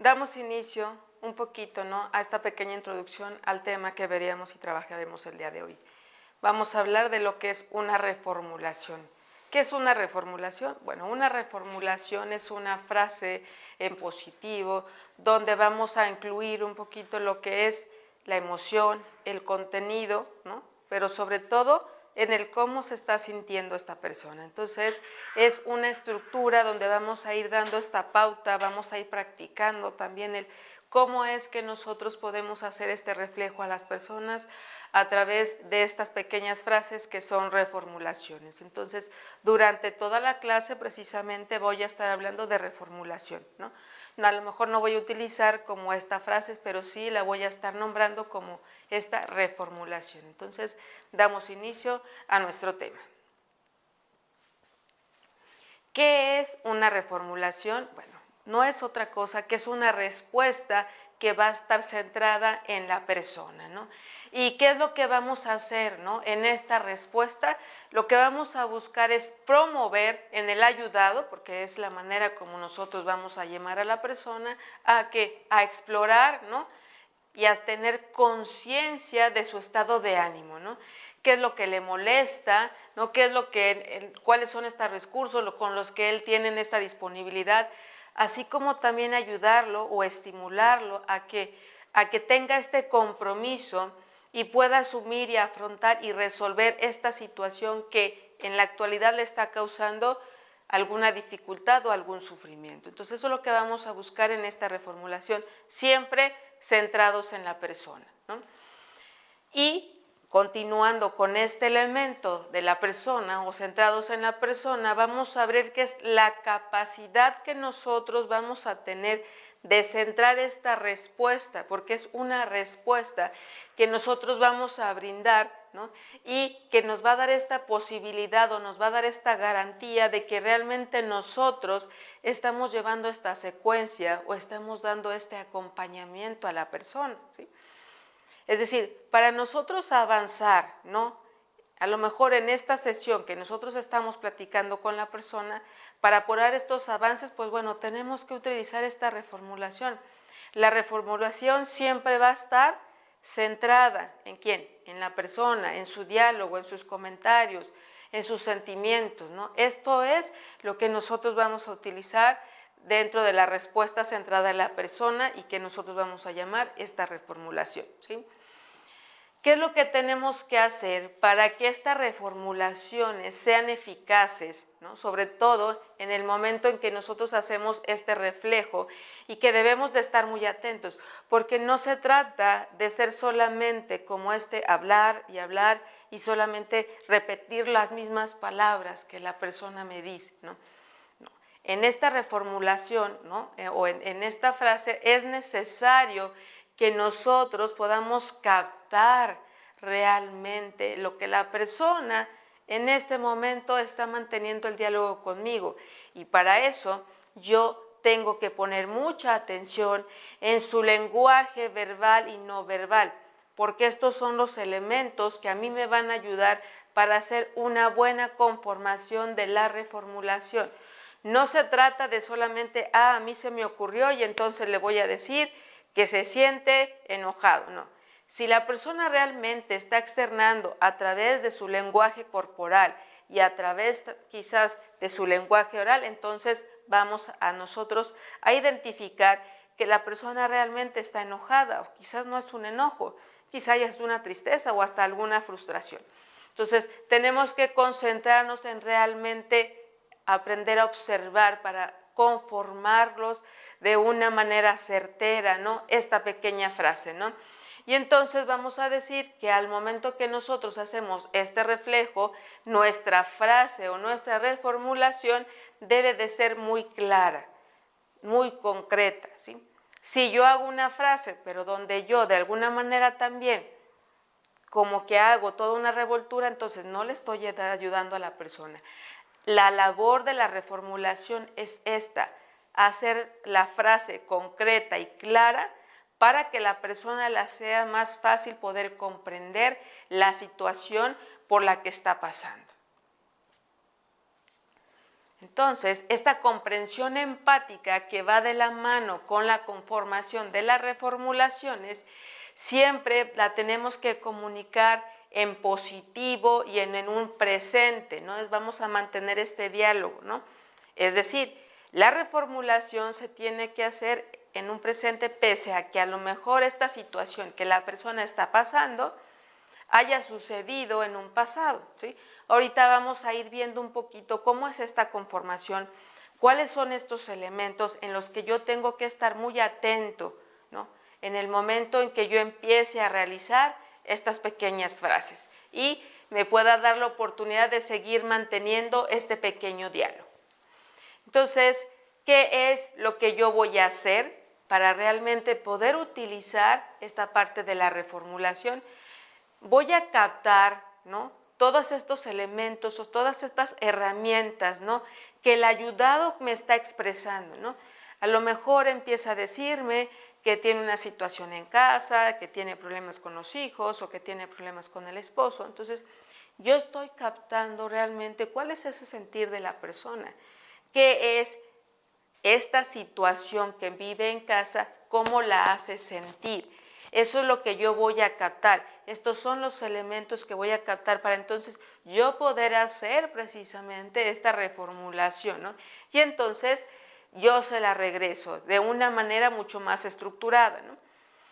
damos inicio un poquito, ¿no?, a esta pequeña introducción al tema que veríamos y trabajaremos el día de hoy. Vamos a hablar de lo que es una reformulación. ¿Qué es una reformulación? Bueno, una reformulación es una frase en positivo donde vamos a incluir un poquito lo que es la emoción, el contenido, ¿no?, pero sobre todo en el cómo se está sintiendo esta persona. Entonces, es una estructura donde vamos a ir dando esta pauta, vamos a ir practicando también el cómo es que nosotros podemos hacer este reflejo a las personas a través de estas pequeñas frases que son reformulaciones. Entonces, durante toda la clase precisamente voy a estar hablando de reformulación, ¿no? A lo mejor no voy a utilizar como esta frase, pero sí la voy a estar nombrando como esta reformulación. Entonces, damos inicio a nuestro tema. ¿Qué es una reformulación? Bueno, no es otra cosa que es una respuesta que va a estar centrada en la persona, ¿no? ¿Y qué es lo que vamos a hacer, ¿no?, en esta respuesta? Lo que vamos a buscar es promover en el ayudado, porque es la manera como nosotros vamos a llamar a la persona, a explorar, ¿no?, y a tener conciencia de su estado de ánimo, ¿no? ¿Qué es lo que le molesta? ¿No? ¿Qué es lo que, cuáles son estos recursos con los que él tiene esta disponibilidad? Así como también ayudarlo o estimularlo a que tenga este compromiso y pueda asumir y afrontar y resolver esta situación que en la actualidad le está causando alguna dificultad o algún sufrimiento. Entonces, eso es lo que vamos a buscar en esta reformulación, siempre centrados en la persona, ¿no? Y continuando con este elemento de la persona o centrados en la persona, vamos a ver qué es la capacidad que nosotros vamos a tener de centrar esta respuesta, porque es una respuesta que nosotros vamos a brindar, ¿no?, y que nos va a dar esta posibilidad o nos va a dar esta garantía de que realmente nosotros estamos llevando esta secuencia o estamos dando este acompañamiento a la persona, ¿sí? Es decir, para nosotros avanzar, ¿no?, a lo mejor en esta sesión que nosotros estamos platicando con la persona, para apurar estos avances, pues bueno, tenemos que utilizar esta reformulación. La reformulación siempre va a estar centrada ¿en quién? En la persona, en su diálogo, en sus comentarios, en sus sentimientos, ¿no? Esto es lo que nosotros vamos a utilizar dentro de la respuesta centrada en la persona y que nosotros vamos a llamar esta reformulación, ¿sí? ¿Qué es lo que tenemos que hacer para que estas reformulaciones sean eficaces, ¿no?, sobre todo en el momento en que nosotros hacemos este reflejo y que debemos de estar muy atentos? Porque no se trata de ser solamente como hablar y solamente repetir las mismas palabras que la persona me dice, ¿no? En esta reformulación, ¿no?, o en esta frase es necesario que nosotros podamos captar realmente lo que la persona en este momento está manteniendo el diálogo conmigo. Y para eso yo tengo que poner mucha atención en su lenguaje verbal y no verbal, porque estos son los elementos que a mí me van a ayudar para hacer una buena conformación de la reformulación. No se trata de solamente, a mí se me ocurrió y entonces le voy a decir que se siente enojado, no. Si la persona realmente está externando a través de su lenguaje corporal y a través quizás de su lenguaje oral, entonces vamos a nosotros a identificar que la persona realmente está enojada, o quizás no es un enojo, quizás es una tristeza o hasta alguna frustración. Entonces, tenemos que concentrarnos en realmente aprender a observar para conformarlos de una manera certera, ¿no?, esta pequeña frase, ¿no? Y entonces vamos a decir que al momento que nosotros hacemos este reflejo, nuestra frase o nuestra reformulación debe de ser muy clara, muy concreta, ¿sí? Si yo hago una frase, pero donde yo de alguna manera también como que hago toda una revoltura, entonces no le estoy ayudando a la persona. La labor de la reformulación es esta, hacer la frase concreta y clara para que la persona la sea más fácil poder comprender la situación por la que está pasando. Entonces, esta comprensión empática que va de la mano con la conformación de las reformulaciones, siempre la tenemos que comunicar en positivo y en un presente, ¿no? Vamos a mantener este diálogo, ¿no? Es decir, la reformulación se tiene que hacer en un presente pese a que a lo mejor esta situación que la persona está pasando haya sucedido en un pasado, ¿sí? Ahorita vamos a ir viendo un poquito cómo es esta conformación, cuáles son estos elementos en los que yo tengo que estar muy atento, ¿no? En el momento en que yo empiece a realizar estas pequeñas frases y me pueda dar la oportunidad de seguir manteniendo este pequeño diálogo. Entonces, ¿qué es lo que yo voy a hacer para realmente poder utilizar esta parte de la reformulación? Voy a captar, ¿no?, todos estos elementos o todas estas herramientas, ¿no?, que el ayudado me está expresando, ¿no? A lo mejor empieza a decirme que tiene una situación en casa, que tiene problemas con los hijos o que tiene problemas con el esposo. Entonces, yo estoy captando realmente cuál es ese sentir de la persona, qué es esta situación que vive en casa, cómo la hace sentir. Eso es lo que yo voy a captar. Estos son los elementos que voy a captar para entonces yo poder hacer precisamente esta reformulación, ¿no? Y entonces yo se la regreso de una manera mucho más estructurada, ¿no?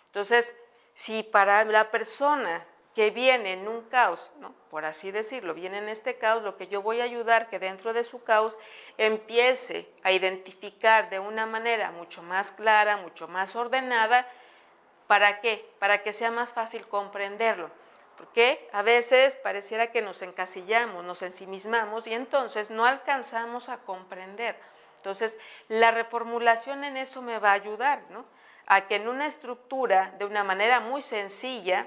Entonces, si para la persona que viene en un caos, ¿no?, por así decirlo, viene en este caos, lo que yo voy a ayudar que dentro de su caos empiece a identificar de una manera mucho más clara, mucho más ordenada. ¿Para qué? Para que sea más fácil comprenderlo. Porque a veces pareciera que nos encasillamos, nos ensimismamos y entonces no alcanzamos a comprender. Entonces, la reformulación en eso me va a ayudar, ¿no?, a que en una estructura, de una manera muy sencilla,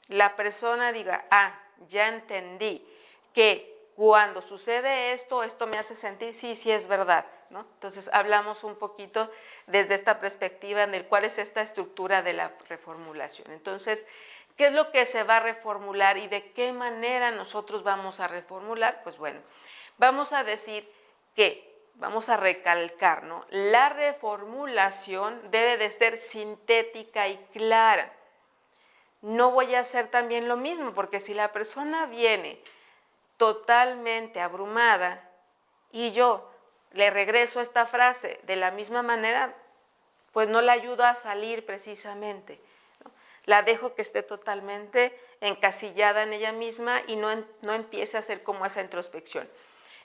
la persona diga, ah, ya entendí que cuando sucede esto, esto me hace sentir, sí, sí es verdad, ¿no? Entonces hablamos un poquito desde esta perspectiva en el cuál es esta estructura de la reformulación. Entonces, ¿qué es lo que se va a reformular y de qué manera nosotros vamos a reformular? Pues bueno, vamos a decir que, vamos a recalcar, ¿no?, la reformulación debe de ser sintética y clara. No voy a hacer también lo mismo, porque si la persona viene totalmente abrumada y yo le regreso esta frase de la misma manera, pues no la ayudo a salir precisamente, ¿no? La dejo que esté totalmente encasillada en ella misma y no empiece a hacer como esa introspección.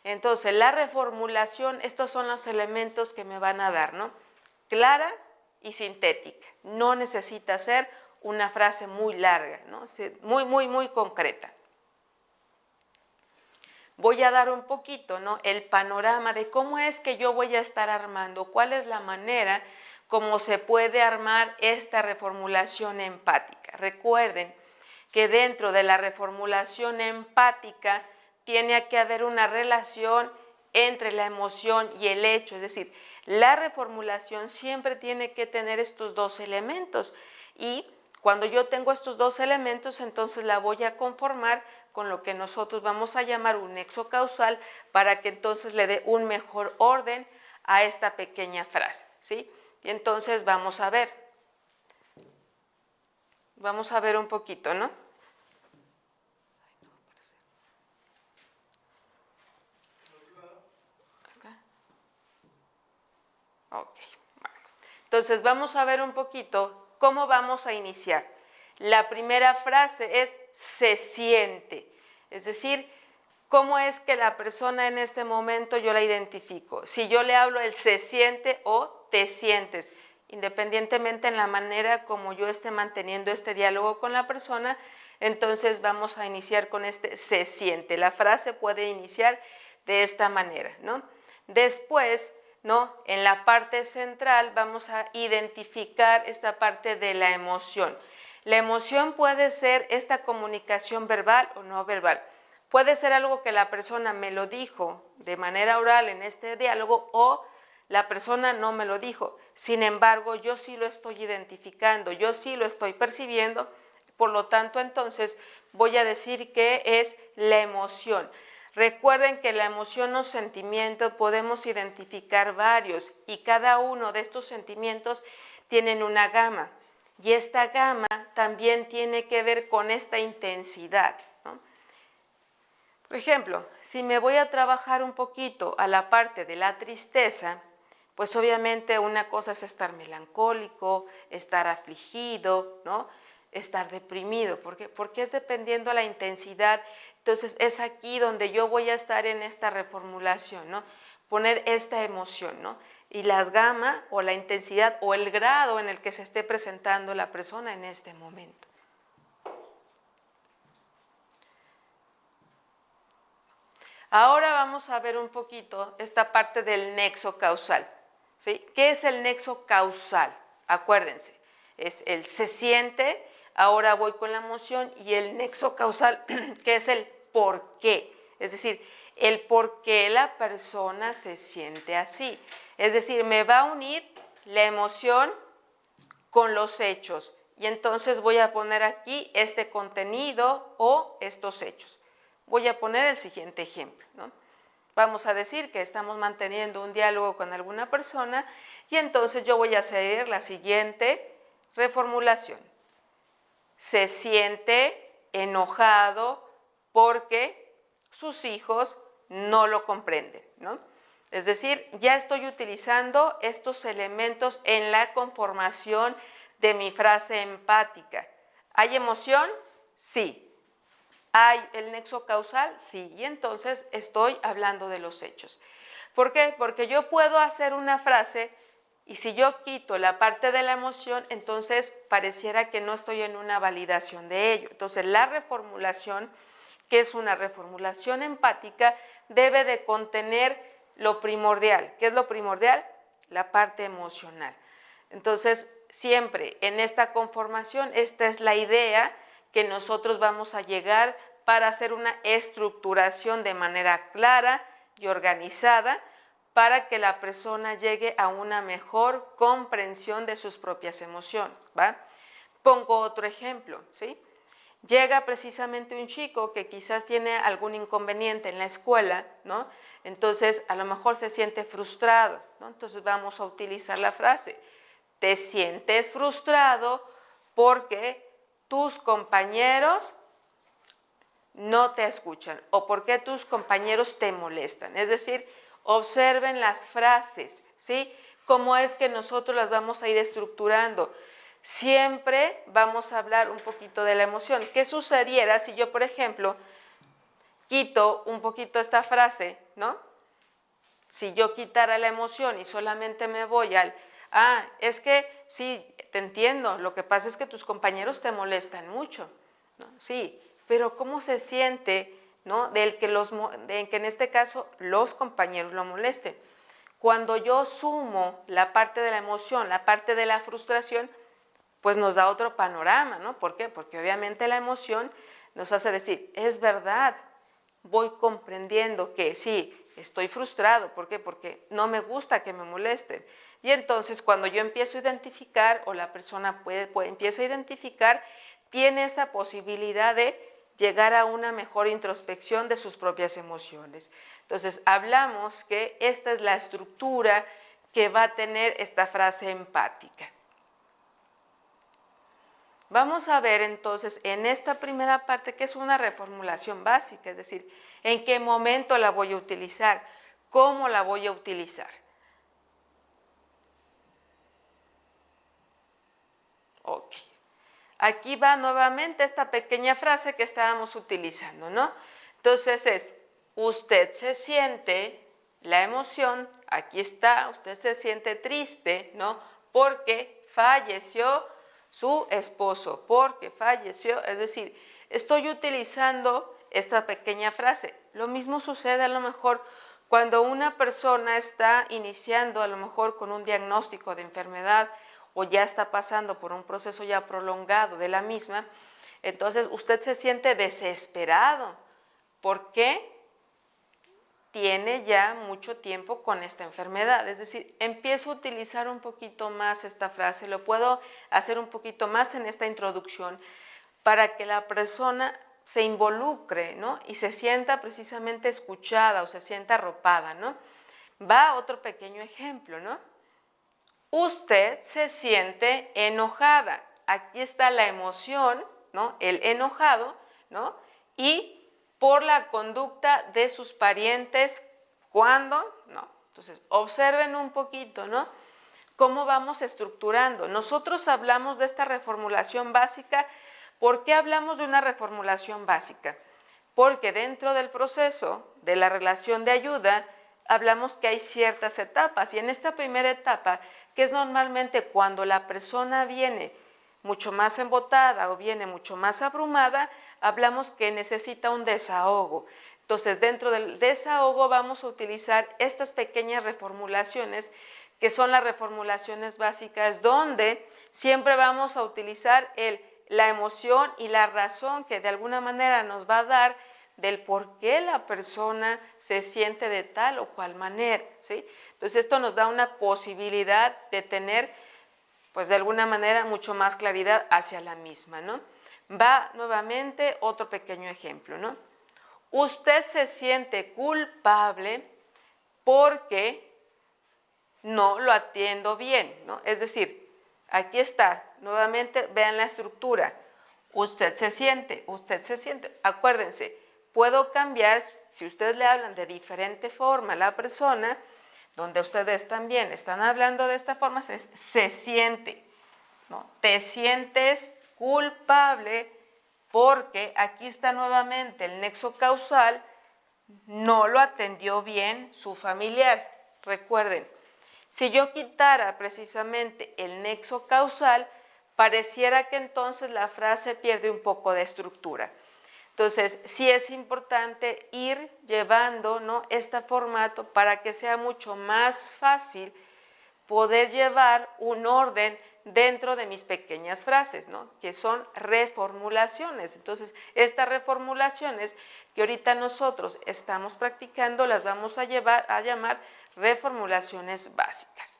Entonces, la reformulación, estos son los elementos que me van a dar, ¿no? Clara y sintética. No necesita ser una frase muy larga, ¿no?, muy concreta. Voy a dar un poquito, ¿no?, el panorama de cómo es que yo voy a estar armando, cuál es la manera como se puede armar esta reformulación empática. Recuerden que dentro de la reformulación empática tiene que haber una relación entre la emoción y el hecho, es decir, la reformulación siempre tiene que tener estos dos elementos y cuando yo tengo estos dos elementos, entonces la voy a conformar con lo que nosotros vamos a llamar un nexo causal para que entonces le dé un mejor orden a esta pequeña frase, ¿sí? Y entonces vamos a ver un poquito, ¿no? Ok, bueno. Entonces vamos a ver un poquito cómo vamos a iniciar. La primera frase es se siente, es decir, cómo es que la persona en este momento yo la identifico. Si yo le hablo el se siente o te sientes, independientemente en la manera como yo esté manteniendo este diálogo con la persona, entonces vamos a iniciar con este se siente. La frase puede iniciar de esta manera, ¿no? Después, ¿no?, en la parte central vamos a identificar esta parte de la emoción. La emoción puede ser esta comunicación verbal o no verbal. Puede ser algo que la persona me lo dijo de manera oral en este diálogo o la persona no me lo dijo. Sin embargo, yo sí lo estoy identificando, yo sí lo estoy percibiendo, por lo tanto, entonces voy a decir que es la emoción. Recuerden que la emoción o sentimiento podemos identificar varios y cada uno de estos sentimientos tienen una gama y esta gama también tiene que ver con esta intensidad, ¿no? Por ejemplo, si me voy a trabajar un poquito a la parte de la tristeza, pues obviamente una cosa es estar melancólico, estar afligido, ¿no? Estar deprimido, porque es dependiendo la intensidad. Entonces es aquí donde yo voy a estar en esta reformulación, ¿no? Poner esta emoción, ¿no? Y la gama o la intensidad o el grado en el que se esté presentando la persona en este momento. Ahora vamos a ver un poquito esta parte del nexo causal, ¿sí? ¿Qué es el nexo causal? Acuérdense, es el se siente, ahora voy con la emoción, y el nexo causal, que es el por qué, es decir, el por qué la persona se siente así. Es decir, me va a unir la emoción con los hechos, y entonces voy a poner aquí este contenido o estos hechos. Voy a poner el siguiente ejemplo, ¿no? Vamos a decir que estamos manteniendo un diálogo con alguna persona y entonces yo voy a hacer la siguiente reformulación. Se siente enojado porque sus hijos no lo comprenden, ¿no? Es decir, ya estoy utilizando estos elementos en la conformación de mi frase empática. ¿Hay emoción? Sí. ¿Hay el nexo causal? Sí, y entonces estoy hablando de los hechos. ¿Por qué? Porque yo puedo hacer una frase y si yo quito la parte de la emoción, entonces pareciera que no estoy en una validación de ello. Entonces la reformulación, que es una reformulación empática, debe de contener lo primordial. ¿Qué es lo primordial? La parte emocional. Entonces, siempre en esta conformación, esta es la idea que nosotros vamos a llegar para hacer una estructuración de manera clara y organizada para que la persona llegue a una mejor comprensión de sus propias emociones, ¿va? Pongo otro ejemplo, ¿sí? Llega precisamente un chico que quizás tiene algún inconveniente en la escuela, ¿no? Entonces, a lo mejor se siente frustrado, ¿no? Entonces, vamos a utilizar la frase, te sientes frustrado porque tus compañeros no te escuchan o porque tus compañeros te molestan. Es decir, observen las frases, ¿sí? Cómo es que nosotros las vamos a ir estructurando. Siempre vamos a hablar un poquito de la emoción. ¿Qué sucediera si yo, por ejemplo, quito un poquito esta frase, ¿no? Si yo quitara la emoción y solamente me voy al, es que sí, te entiendo, lo que pasa es que tus compañeros te molestan mucho, ¿no? Sí, pero ¿cómo se siente, ¿no? de que en este caso los compañeros lo molesten? Cuando yo sumo la parte de la emoción, la parte de la frustración, pues nos da otro panorama, ¿no? ¿Por qué? Porque obviamente la emoción nos hace decir, es verdad, voy comprendiendo que sí, estoy frustrado. ¿Por qué? Porque no me gusta que me molesten. Y entonces cuando yo empiezo a identificar o la persona empieza a identificar, tiene esta posibilidad de llegar a una mejor introspección de sus propias emociones. Entonces hablamos que esta es la estructura que va a tener esta frase empática. Vamos a ver entonces en esta primera parte que es una reformulación básica, es decir, en qué momento la voy a utilizar, cómo la voy a utilizar. Ok. Aquí va nuevamente esta pequeña frase que estábamos utilizando, ¿no? Entonces es, usted se siente, la emoción, aquí está, usted se siente triste, ¿no? Porque falleció su esposo, porque falleció, es decir, estoy utilizando esta pequeña frase. Lo mismo sucede a lo mejor cuando una persona está iniciando a lo mejor con un diagnóstico de enfermedad o ya está pasando por un proceso ya prolongado de la misma, entonces usted se siente desesperado porque tiene ya mucho tiempo con esta enfermedad. Es decir, empiezo a utilizar un poquito más esta frase, lo puedo hacer un poquito más en esta introducción para que la persona se involucre, ¿no? Y se sienta precisamente escuchada o se sienta arropada, ¿no? Va otro pequeño ejemplo, ¿no? Usted se siente enojada. Aquí está la emoción, ¿no? El enojado, ¿no? Y por la conducta de sus parientes, ¿cuándo? No. Entonces, observen un poquito, ¿no? Cómo vamos estructurando. Nosotros hablamos de esta reformulación básica. ¿Por qué hablamos de una reformulación básica? Porque dentro del proceso de la relación de ayuda, hablamos que hay ciertas etapas, y en esta primera etapa, que es normalmente cuando la persona viene mucho más embotada o viene mucho más abrumada, hablamos que necesita un desahogo. Entonces, dentro del desahogo vamos a utilizar estas pequeñas reformulaciones, que son las reformulaciones básicas, donde siempre vamos a utilizar la emoción y la razón que de alguna manera nos va a dar del por qué la persona se siente de tal o cual manera, ¿sí? Entonces esto nos da una posibilidad de tener, pues de alguna manera, mucho más claridad hacia la misma, ¿no? Va nuevamente otro pequeño ejemplo, ¿no? Usted se siente culpable porque no lo atiendo bien, ¿no? Es decir, aquí está, nuevamente vean la estructura. Usted se siente. Acuérdense, puedo cambiar, si ustedes le hablan de diferente forma a la persona, donde ustedes también están hablando de esta forma, se siente, ¿no? Te sientes culpable porque aquí está nuevamente el nexo causal, no lo atendió bien su familiar. Recuerden, si yo quitara precisamente el nexo causal, pareciera que entonces la frase pierde un poco de estructura. Entonces, sí es importante ir llevando, ¿no?, este formato para que sea mucho más fácil poder llevar un orden dentro de mis pequeñas frases, ¿no?, que son reformulaciones. Entonces, estas reformulaciones que ahorita nosotros estamos practicando las vamos a llamar reformulaciones básicas.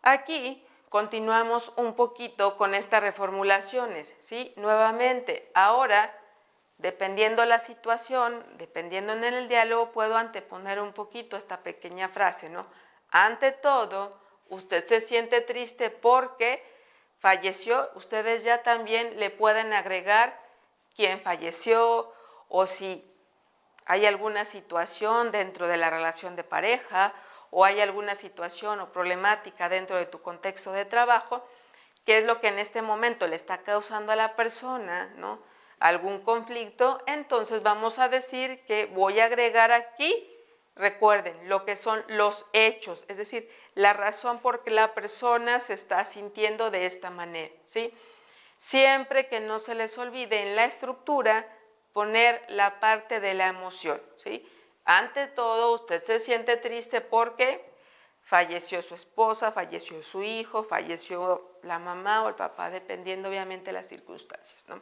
Aquí continuamos un poquito con estas reformulaciones, ¿sí? Nuevamente, ahora, dependiendo la situación, dependiendo en el diálogo, puedo anteponer un poquito esta pequeña frase, ¿no? Ante todo, usted se siente triste porque falleció. Ustedes ya también le pueden agregar quién falleció, o si hay alguna situación dentro de la relación de pareja, o hay alguna situación o problemática dentro de tu contexto de trabajo, qué es lo que en este momento le está causando a la persona, ¿no?, algún conflicto. Entonces vamos a decir que voy a agregar aquí, recuerden, lo que son los hechos, es decir, la razón por que la persona se está sintiendo de esta manera, ¿sí? Siempre que no se les olvide en la estructura poner la parte de la emoción, ¿sí? Ante todo, usted se siente triste porque falleció su esposa, falleció su hijo, falleció la mamá o el papá, dependiendo obviamente de las circunstancias, ¿no?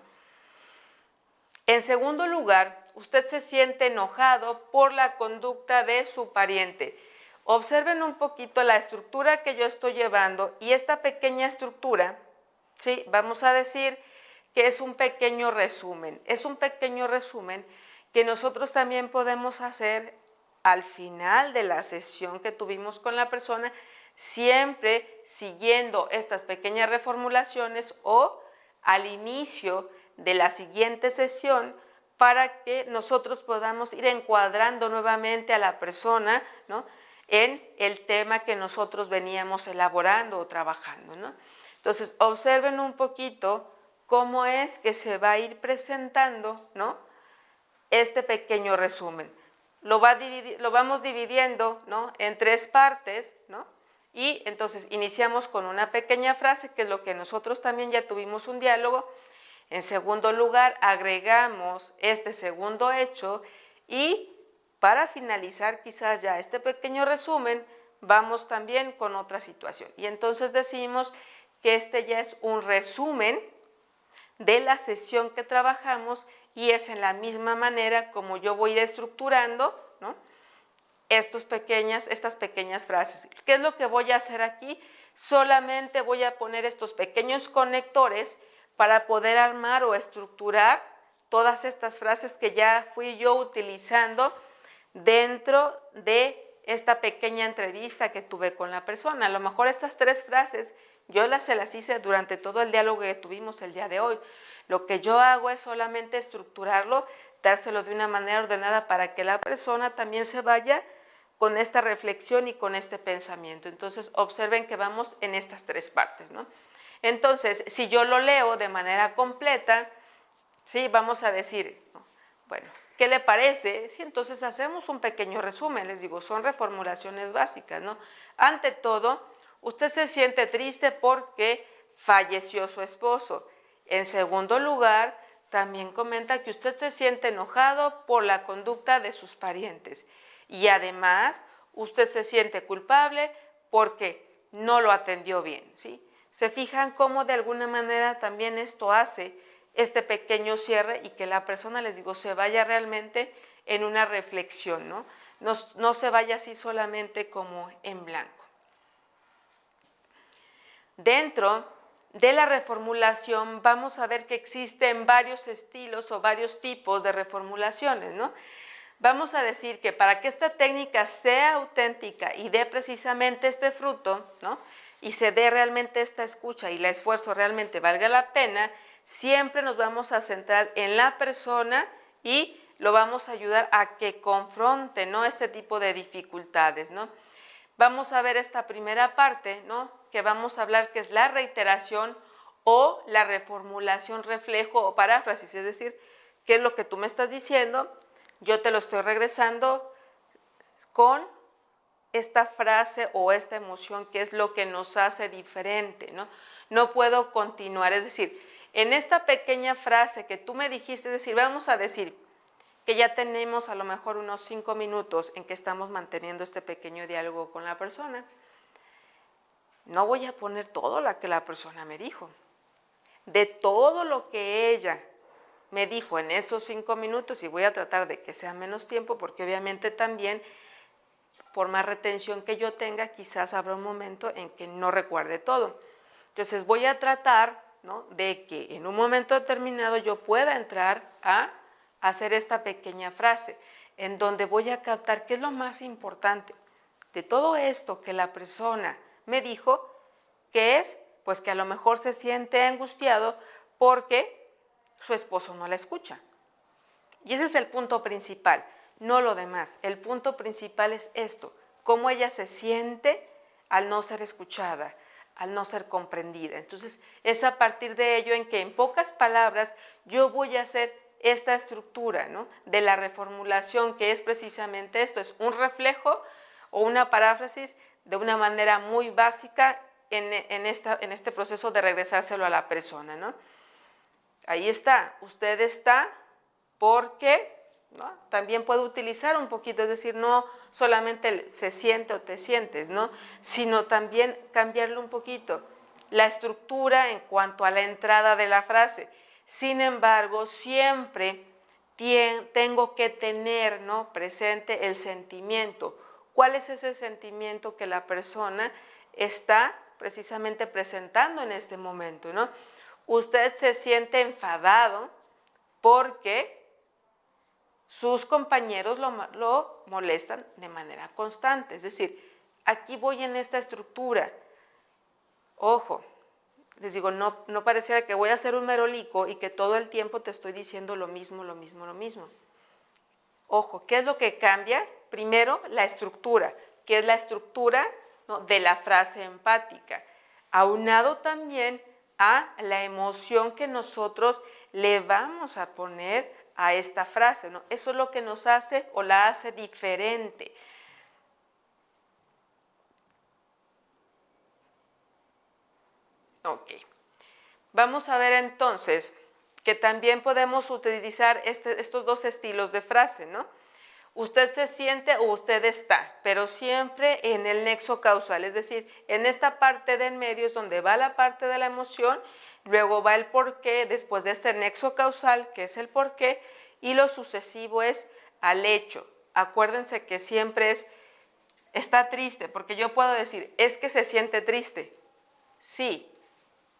En segundo lugar, usted se siente enojado por la conducta de su pariente. Observen un poquito la estructura que yo estoy llevando, y esta pequeña estructura, ¿sí?, vamos a decir que es un pequeño resumen. Es un pequeño resumen que nosotros también podemos hacer al final de la sesión que tuvimos con la persona, siempre siguiendo estas pequeñas reformulaciones, o al inicio de la siguiente sesión, para que nosotros podamos ir encuadrando nuevamente a la persona, ¿no?, en el tema que nosotros veníamos elaborando o trabajando, ¿no? Entonces, observen un poquito cómo es que se va a ir presentando, ¿no?, este pequeño resumen. Lo vamos dividiendo, ¿no?, en tres partes, ¿no? Y entonces iniciamos con una pequeña frase, que es lo que nosotros también ya tuvimos un diálogo. En segundo lugar, agregamos este segundo hecho, y para finalizar quizás ya este pequeño resumen, vamos también con otra situación. Y entonces decimos que este ya es un resumen de la sesión que trabajamos, y es en la misma manera como yo voy a ir estructurando, ¿no?, estas pequeñas frases. ¿Qué es lo que voy a hacer aquí? solamente voy a poner estos pequeños conectores para poder armar o estructurar todas estas frases que ya fui yo utilizando dentro de esta pequeña entrevista que tuve con la persona. A lo mejor estas 3 frases yo se las hice durante todo el diálogo que tuvimos el día de hoy. Lo que yo hago es solamente estructurarlo, dárselo de una manera ordenada para que la persona también se vaya con esta reflexión y con este pensamiento. Entonces, observen que vamos en estas 3 partes, ¿no? Entonces, si yo lo leo de manera completa, ¿sí? Vamos a decir, ¿no? Bueno, ¿qué le parece? Sí, entonces hacemos un pequeño resumen, les digo, son reformulaciones básicas, ¿no? Ante todo, usted se siente triste porque falleció su esposo. En segundo lugar, también comenta que usted se siente enojado por la conducta de sus parientes. Y además, usted se siente culpable porque no lo atendió bien, ¿sí? Se fijan cómo de alguna manera también esto hace este pequeño cierre y que la persona, les digo, se vaya realmente en una reflexión, ¿no? No se vaya así solamente como en blanco. Dentro de la reformulación vamos a ver que existen varios estilos o varios tipos de reformulaciones, ¿no? Vamos a decir que para que esta técnica sea auténtica y dé precisamente este fruto, ¿no? Y se dé realmente esta escucha y el esfuerzo realmente valga la pena, siempre nos vamos a centrar en la persona y lo vamos a ayudar a que confronte, ¿no? Este tipo de dificultades, ¿no? Vamos a ver esta primera parte, ¿no? Que vamos a hablar que es la reiteración o la reformulación, reflejo o paráfrasis, es decir, ¿qué es lo que tú me estás diciendo? Yo te lo estoy regresando con esta frase o esta emoción que es lo que nos hace diferente, ¿no? No puedo continuar, es decir, en esta pequeña frase que tú me dijiste, es decir, vamos a decir que ya tenemos a lo mejor unos 5 minutos en que estamos manteniendo este pequeño diálogo con la persona. No voy a poner todo lo que la persona me dijo. De todo lo que ella me dijo en esos 5 minutos, y voy a tratar de que sea menos tiempo, porque obviamente también, por más retención que yo tenga, quizás habrá un momento en que no recuerde todo. Entonces voy a tratar, ¿no?, de que en un momento determinado yo pueda entrar a hacer esta pequeña frase, en donde voy a captar qué es lo más importante de todo esto que la persona me dijo, que es, pues que a lo mejor se siente angustiado porque su esposo no la escucha. Y ese es el punto principal, no lo demás. El punto principal es esto, cómo ella se siente al no ser escuchada, al no ser comprendida. Entonces, es a partir de ello en que en pocas palabras yo voy a hacer esta estructura, ¿no?, de la reformulación, que es precisamente esto, es un reflejo o una paráfrasis de una manera muy básica en este proceso de regresárselo a la persona, ¿no? Ahí está, usted está porque, ¿no?, también puedo utilizar un poquito, es decir, no solamente se siente o te sientes, ¿no?, sino también cambiarle un poquito la estructura en cuanto a la entrada de la frase. Sin embargo, siempre tengo que tener, ¿no?, presente el sentimiento. ¿Cuál es ese sentimiento que la persona está precisamente presentando en este momento, ¿no? Usted se siente enfadado porque sus compañeros lo molestan de manera constante. Es decir, aquí voy en esta estructura. Ojo, les digo, no pareciera que voy a ser un merolico y que todo el tiempo te estoy diciendo lo mismo, lo mismo, lo mismo. Ojo, ¿qué es lo que cambia? Primero, la estructura, que es la estructura, ¿no?, de la frase empática, aunado también a la emoción que nosotros le vamos a poner a esta frase, ¿no? Eso es lo que nos hace o la hace diferente. Ok. Vamos a ver entonces que también podemos utilizar estos 2 estilos de frase, ¿no? Usted se siente o usted está, pero siempre en el nexo causal, es decir, en esta parte de en medio es donde va la parte de la emoción, luego va el porqué, después de este nexo causal, que es el porqué, y lo sucesivo es al hecho. Acuérdense que siempre está triste, porque yo puedo decir, es que se siente triste, Sí,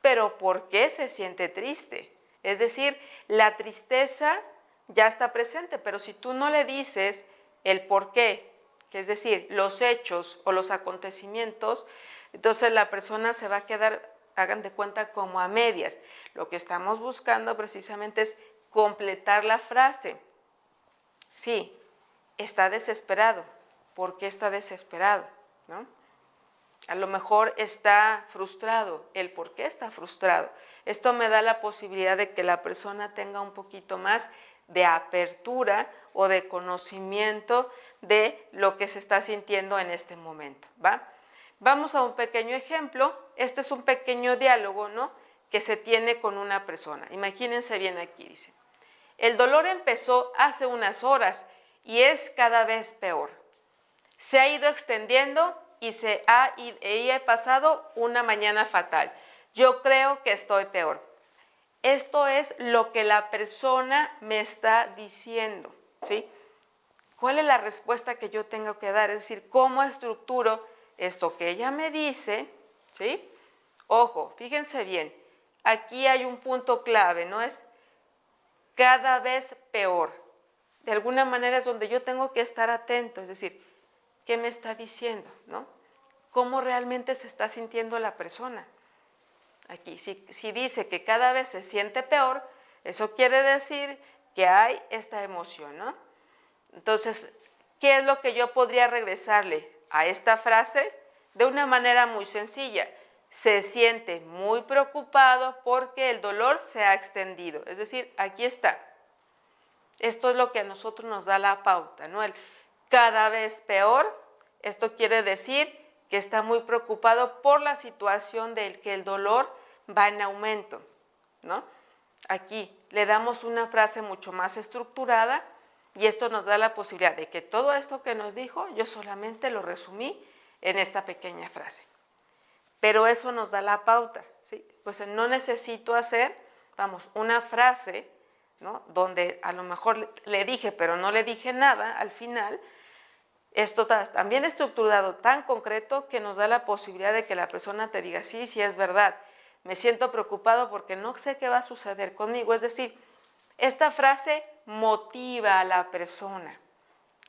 pero ¿por qué se siente triste? Es decir, la tristeza ya está presente, pero si tú no le dices el por qué, que es decir, los hechos o los acontecimientos, entonces la persona se va a quedar, hagan de cuenta, como a medias. Lo que estamos buscando precisamente es completar la frase. Sí, está desesperado. ¿Por qué está desesperado? ¿No? A lo mejor está frustrado. ¿El por qué está frustrado? Esto me da la posibilidad de que la persona tenga un poquito más de apertura o de conocimiento de lo que se está sintiendo en este momento, ¿va? Vamos a un pequeño ejemplo. Este es un pequeño diálogo, ¿no?, que se tiene con una persona. Imagínense bien aquí, dice: el dolor empezó hace unas horas y es cada vez peor. Se ha ido extendiendo y he pasado una mañana fatal. Yo creo que estoy peor. Esto es lo que la persona me está diciendo, ¿sí? ¿Cuál es la respuesta que yo tengo que dar? Es decir, ¿cómo estructuro esto que ella me dice? ¿Sí? Ojo, fíjense bien, aquí hay un punto clave, ¿no? Es cada vez peor. De alguna manera es donde yo tengo que estar atento, es decir, ¿qué me está diciendo, no? ¿Cómo realmente se está sintiendo la persona? Aquí, si dice que cada vez se siente peor, eso quiere decir que hay esta emoción, ¿no? Entonces, ¿qué es lo que yo podría regresarle a esta frase? De una manera muy sencilla. Se siente muy preocupado porque el dolor se ha extendido. Es decir, aquí está. Esto es lo que a nosotros nos da la pauta, ¿no? El cada vez peor, esto quiere decir que está muy preocupado por la situación de que el dolor va en aumento, ¿no? Aquí le damos una frase mucho más estructurada y esto nos da la posibilidad de que todo esto que nos dijo, yo solamente lo resumí en esta pequeña frase. Pero eso nos da la pauta, ¿sí? Pues no necesito hacer, vamos, una frase, ¿no?, donde a lo mejor le dije, pero no le dije nada al final. Esto también estructurado tan concreto que nos da la posibilidad de que la persona te diga, sí, sí es verdad, me siento preocupado porque no sé qué va a suceder conmigo. Es decir, esta frase motiva a la persona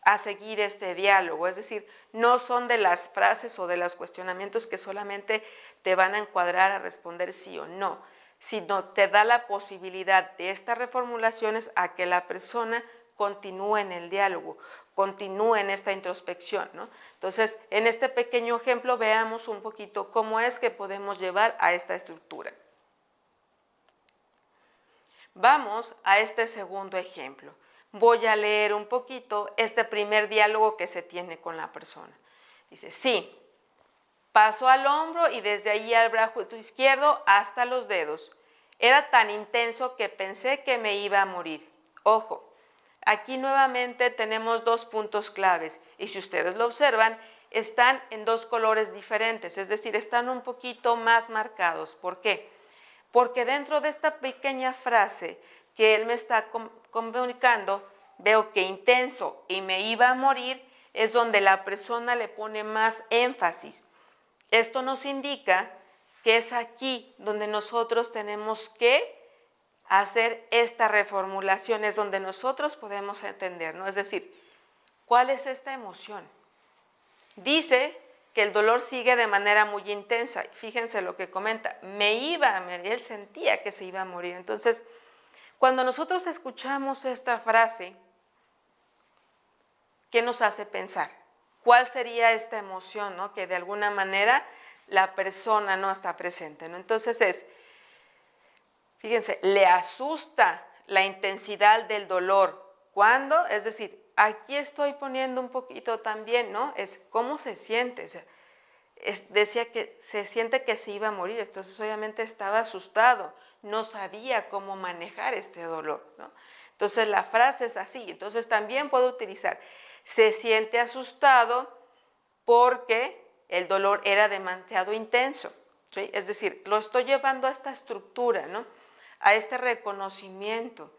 a seguir este diálogo, es decir, no son de las frases o de los cuestionamientos que solamente te van a encuadrar a responder sí o no, sino te da la posibilidad de estas reformulaciones a que la persona continúe en el diálogo, continúe en esta introspección, ¿no? Entonces, en este pequeño ejemplo veamos un poquito cómo es que podemos llevar a esta estructura. Vamos a este segundo ejemplo. Voy a leer un poquito este primer diálogo que se tiene con la persona. Dice, sí, pasó al hombro y desde allí al brazo izquierdo hasta los dedos. Era tan intenso que pensé que me iba a morir. Ojo, aquí nuevamente tenemos dos puntos claves y si ustedes lo observan, están en dos colores diferentes, es decir, están un poquito más marcados. ¿Por qué? Porque dentro de esta pequeña frase que él me está comunicando, veo que intenso y me iba a morir es donde la persona le pone más énfasis. Esto nos indica que es aquí donde nosotros tenemos que hacer esta reformulación, es donde nosotros podemos entender, ¿no? Es decir, ¿cuál es esta emoción? Dice que el dolor sigue de manera muy intensa. Fíjense lo que comenta, él sentía que se iba a morir. Entonces, cuando nosotros escuchamos esta frase, ¿qué nos hace pensar? ¿Cuál sería esta emoción, ¿no?, que de alguna manera la persona no está presente, ¿no? Entonces fíjense, le asusta la intensidad del dolor. ¿Cuándo? Es decir, aquí estoy poniendo un poquito también, ¿no? Es cómo se siente. O sea, decía que se siente que se iba a morir, entonces obviamente estaba asustado, no sabía cómo manejar este dolor, ¿no? Entonces la frase es así. Entonces también puedo utilizar, se siente asustado porque el dolor era demasiado intenso, ¿sí? Es decir, lo estoy llevando a esta estructura, ¿no?, a este reconocimiento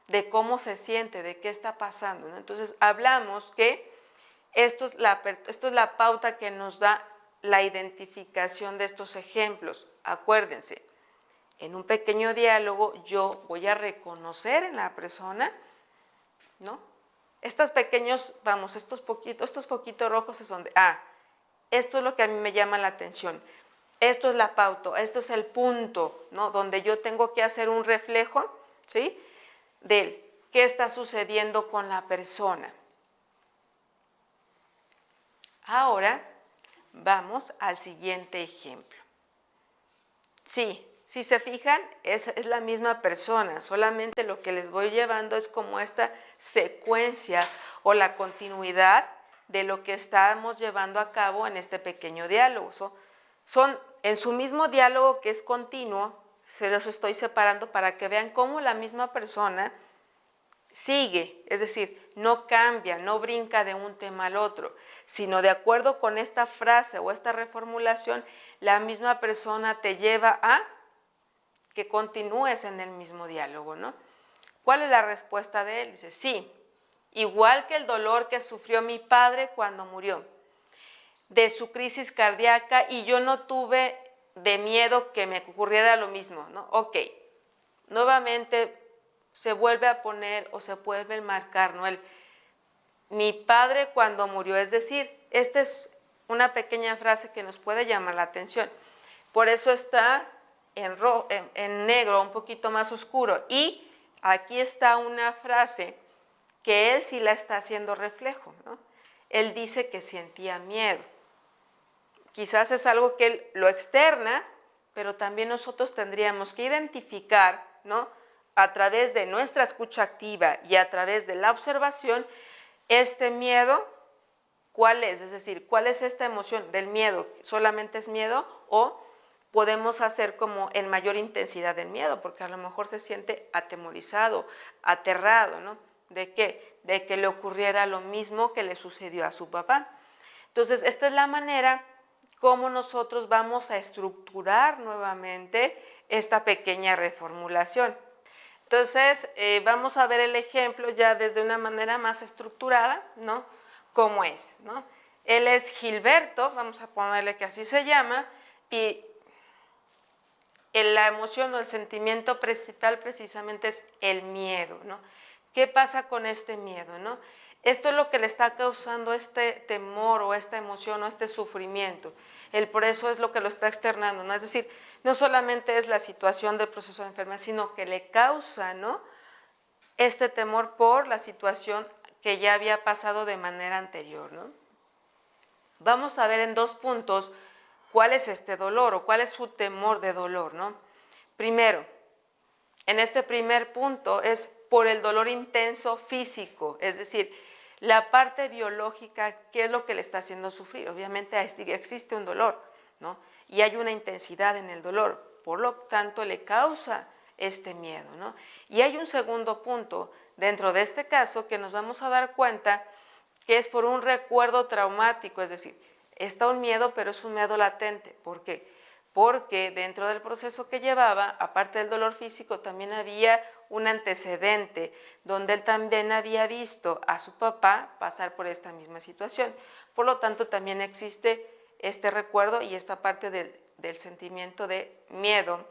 de cómo se siente, de qué está pasando, ¿no? Entonces hablamos que esto es la pauta que nos da la identificación de estos ejemplos. Acuérdense, en un pequeño diálogo yo voy a reconocer en la persona, ¿no? Estos pequeños, vamos, estos foquitos rojos son de, esto es lo que a mí me llama la atención. Esto es la pauta, esto es el punto, ¿no? Donde yo tengo que hacer un reflejo, ¿sí? De qué está sucediendo con la persona. Ahora vamos al siguiente ejemplo. Sí, si se fijan, es la misma persona, solamente lo que les voy llevando es como esta secuencia o la continuidad de lo que estamos llevando a cabo en este pequeño diálogo. Son en su mismo diálogo que es continuo, se los estoy separando para que vean cómo la misma persona sigue, es decir, no cambia, no brinca de un tema al otro, sino de acuerdo con esta frase o esta reformulación, la misma persona te lleva a que continúes en el mismo diálogo, ¿no? ¿Cuál es la respuesta de él? Dice, sí, igual que el dolor que sufrió mi padre cuando murió, de su crisis cardíaca, y yo no tuve de miedo que me ocurriera lo mismo, ¿no? Ok, nuevamente se vuelve a poner o se vuelve a marcar, ¿no? Mi padre cuando murió, es decir, esta es una pequeña frase que nos puede llamar la atención. Por eso está en negro, un poquito más oscuro. Y aquí está una frase que él sí la está haciendo reflejo, ¿no? Él dice que sentía miedo. Quizás es algo que él lo externa, pero también nosotros tendríamos que identificar, ¿no? A través de nuestra escucha activa y a través de la observación, este miedo, ¿cuál es? Es decir, ¿cuál es esta emoción del miedo? ¿Solamente es miedo o podemos hacer como en mayor intensidad del miedo? Porque a lo mejor se siente atemorizado, aterrado, ¿no? ¿De qué? De que le ocurriera lo mismo que le sucedió a su papá. Entonces, esta es la manera como nosotros vamos a estructurar nuevamente esta pequeña reformulación. Entonces, vamos a ver el ejemplo ya desde una manera más estructurada, ¿no? ¿Cómo es, ¿no? Él es Gilberto, vamos a ponerle que así se llama, y la emoción o el sentimiento principal precisamente es el miedo, ¿no? ¿Qué pasa con este miedo, no? Esto es lo que le está causando este temor o esta emoción o este sufrimiento. Él por eso es lo que lo está externando, ¿no? Es decir, no solamente es la situación del proceso de enfermedad, sino que le causa, ¿no? Este temor por la situación que ya había pasado de manera anterior, ¿no? Vamos a ver en 2 puntos cuál es este dolor o cuál es su temor de dolor, ¿no? Primero, en este primer punto es por el dolor intenso físico, es decir, la parte biológica, ¿qué es lo que le está haciendo sufrir? Obviamente existe un dolor, ¿no? Y hay una intensidad en el dolor, por lo tanto le causa este miedo, ¿no? Y hay un segundo punto dentro de este caso que nos vamos a dar cuenta que es por un recuerdo traumático, es decir, está un miedo, pero es un miedo latente. ¿Por qué? Porque dentro del proceso que llevaba, aparte del dolor físico, también había un antecedente donde él también había visto a su papá pasar por esta misma situación. Por lo tanto, también existe este recuerdo y esta parte del sentimiento de miedo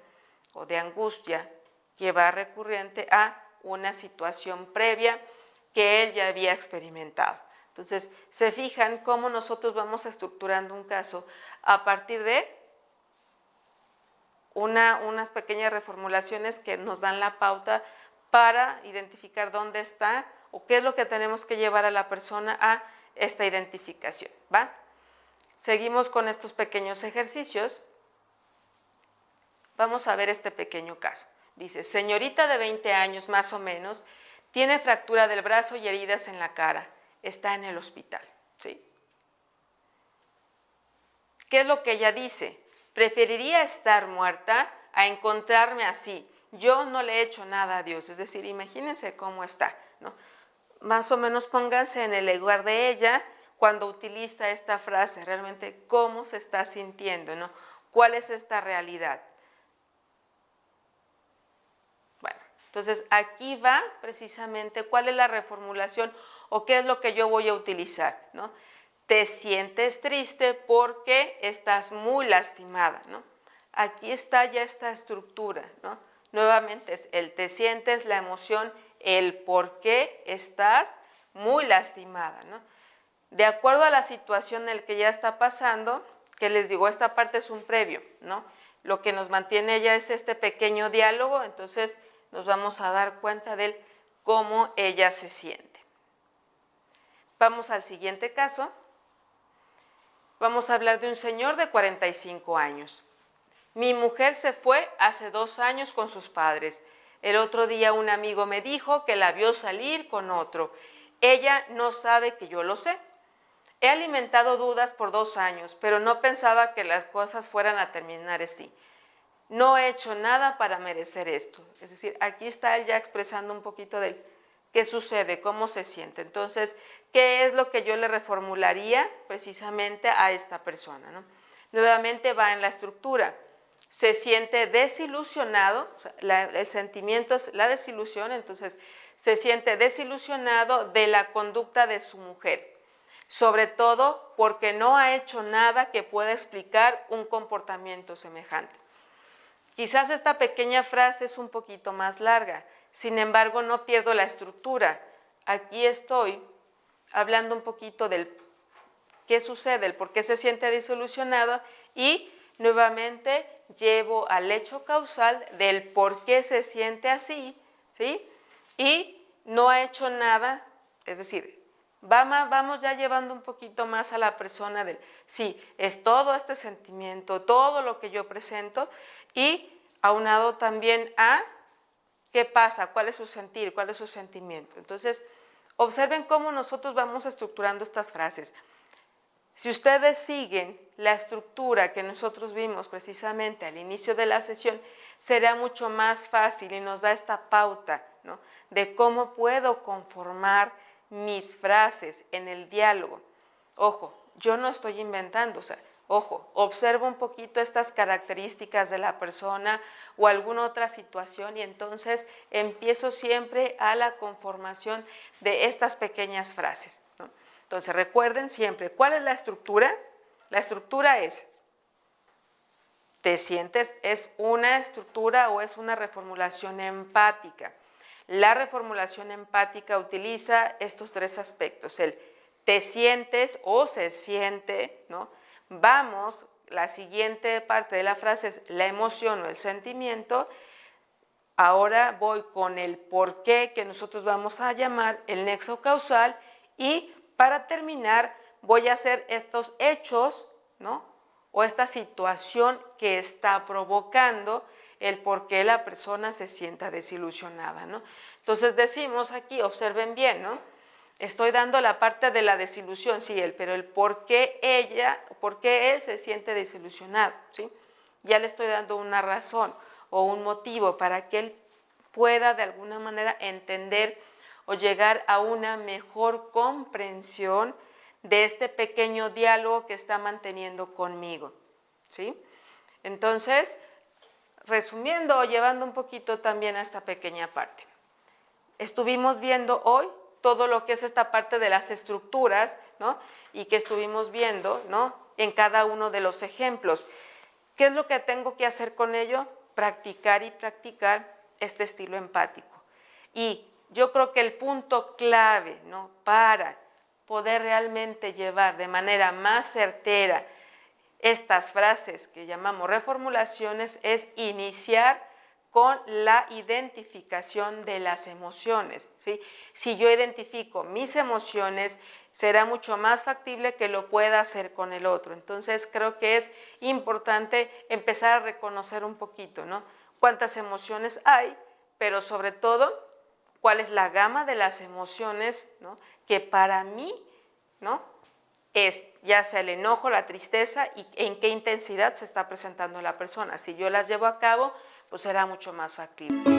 o de angustia que va recurrente a una situación previa que él ya había experimentado. Entonces, se fijan cómo nosotros vamos estructurando un caso a partir de unas pequeñas reformulaciones que nos dan la pauta para identificar dónde está o qué es lo que tenemos que llevar a la persona a esta identificación, ¿va? Seguimos con estos pequeños ejercicios. Vamos a ver este pequeño caso. Dice, señorita de 20 años más o menos, tiene fractura del brazo y heridas en la cara. Está en el hospital, ¿sí? ¿Qué es lo que ella dice? Preferiría estar muerta a encontrarme así. Yo no le he hecho nada a Dios. Es decir, imagínense cómo está, ¿no? Más o menos pónganse en el lugar de ella cuando utiliza esta frase, realmente cómo se está sintiendo, ¿no? ¿Cuál es esta realidad? Bueno, entonces aquí va precisamente cuál es la reformulación o qué es lo que yo voy a utilizar, ¿no? te sientes triste porque estás muy lastimada, ¿no? Aquí está ya esta estructura, ¿no? Nuevamente es el te sientes, la emoción, el por qué estás muy lastimada, ¿no? De acuerdo a la situación en la que ya está pasando, que les digo, esta parte es un previo, ¿no? Lo que nos mantiene ya es este pequeño diálogo, entonces nos vamos a dar cuenta de cómo ella se siente. Vamos al siguiente caso. Vamos a hablar de un señor de 45 años. Mi mujer se fue hace 2 años con sus padres. El otro día un amigo me dijo que la vio salir con otro. Ella no sabe que yo lo sé. He alimentado dudas por 2 años, pero no pensaba que las cosas fueran a terminar así. No he hecho nada para merecer esto. Es decir, aquí está él ya expresando un poquito de qué sucede, cómo se siente. Entonces, ¿qué es lo que yo le reformularía precisamente a esta persona, ¿no? Nuevamente va en la estructura. Se siente desilusionado, o sea, el sentimiento es la desilusión, entonces se siente desilusionado de la conducta de su mujer, sobre todo porque no ha hecho nada que pueda explicar un comportamiento semejante. Quizás esta pequeña frase es un poquito más larga, sin embargo no pierdo la estructura. Aquí estoy hablando un poquito del qué sucede, el por qué se siente desilusionado y nuevamente llevo al hecho causal del por qué se siente así, ¿sí? Y no ha hecho nada, es decir, vamos ya llevando un poquito más a la persona del, sí, es todo este sentimiento, todo lo que yo presento y aunado también a qué pasa, cuál es su sentir, cuál es su sentimiento. Entonces, observen cómo nosotros vamos estructurando estas frases. Si ustedes siguen la estructura que nosotros vimos precisamente al inicio de la sesión, será mucho más fácil y nos da esta pauta, ¿no?, de cómo puedo conformar mis frases en el diálogo. Ojo, yo no estoy inventando, o sea, ojo, observo un poquito estas características de la persona o alguna otra situación y entonces empiezo siempre a la conformación de estas pequeñas frases, ¿no? Entonces recuerden siempre, ¿cuál es la estructura? La estructura es, te sientes, es una estructura o es una reformulación empática. La reformulación empática utiliza estos 3 aspectos, el te sientes o se siente, ¿no? Vamos, la siguiente parte de la frase es la emoción o el sentimiento. Ahora voy con el por qué, que nosotros vamos a llamar el nexo causal, y para terminar voy a hacer estos hechos, ¿no?, o esta situación que está provocando el por qué la persona se sienta desilusionada, ¿no? Entonces decimos aquí, observen bien, ¿no? Estoy dando la parte de la desilusión, sí, pero el por qué ella, por qué él se siente desilusionado, ¿sí? Ya le estoy dando una razón o un motivo para que él pueda de alguna manera entender o llegar a una mejor comprensión de este pequeño diálogo que está manteniendo conmigo, ¿sí? Entonces, resumiendo o llevando un poquito también a esta pequeña parte, estuvimos viendo hoy todo lo que es esta parte de las estructuras, ¿no?, y que estuvimos viendo, ¿no?, en cada uno de los ejemplos. ¿Qué es lo que tengo que hacer con ello? Practicar y practicar este estilo empático. Y yo creo que el punto clave, ¿no?, para poder realmente llevar de manera más certera estas frases que llamamos reformulaciones es iniciar con la identificación de las emociones, ¿sí? Si yo identifico mis emociones, será mucho más factible que lo pueda hacer con el otro. Entonces, creo que es importante empezar a reconocer un poquito, ¿no?, cuántas emociones hay, pero sobre todo, cuál es la gama de las emociones, ¿no?, que para mí, ¿no?, es ya sea el enojo, la tristeza y en qué intensidad se está presentando la persona. Si yo las llevo a cabo, pues será mucho más factible.